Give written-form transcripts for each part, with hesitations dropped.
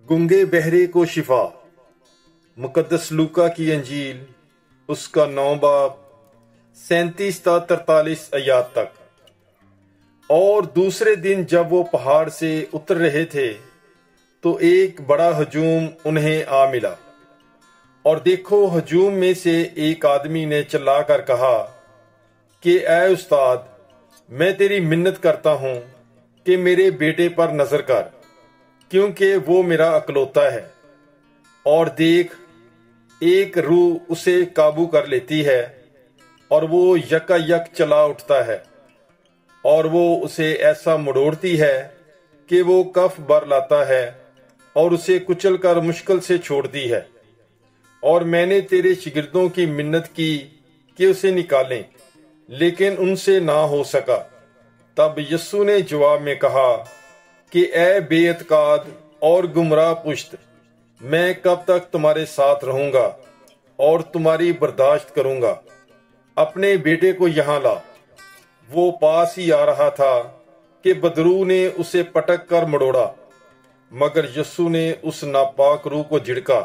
گنگے بہرے کو شفا۔ مقدس لوکا کی انجیل اس کا 9 باب 37 تا 43 آیات تک۔ اور دوسرے دن جب وہ پہاڑ سے اتر رہے تھے تو ایک بڑا ہجوم انہیں آ ملا، اور دیکھو ہجوم میں سے ایک آدمی نے چلا کر کہا کہ اے استاد، میں تیری منت کرتا ہوں کہ میرے بیٹے پر نظر کر، کیونکہ وہ میرا اکلوتا ہے، اور دیکھ ایک روح اسے قابو کر لیتی ہے اور وہ یکا یک چلا اٹھتا ہے، اور وہ اسے ایسا مڑوڑتی ہے کہ وہ کف بر لاتا ہے اور اسے کچل کر مشکل سے چھوڑتی ہے۔ اور میں نے تیرے شاگردوں کی منت کی کہ اسے نکالیں، لیکن ان سے نہ ہو سکا۔ تب یسوع نے جواب میں کہا کہ اے بے اعتقاد اور گمراہ پشت، میں کب تک تمہارے ساتھ رہوں گا اور تمہاری برداشت کروں گا؟ اپنے بیٹے کو یہاں لا۔ وہ پاس ہی آ رہا تھا کہ بدرو نے اسے پٹک کر مڑوڑا، مگر یسوع نے اس ناپاک روح کو جھڑکا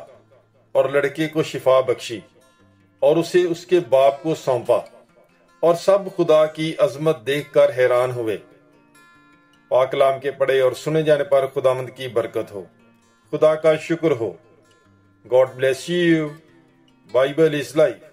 اور لڑکے کو شفا بخشی، اور اسے اس کے باپ کو سونپا، اور سب خدا کی عظمت دیکھ کر حیران ہوئے۔ پاک کلام کے پڑھے اور سنے جانے پر خداوند کی برکت ہو۔ خدا کا شکر ہو۔ God bless you. Bible is life.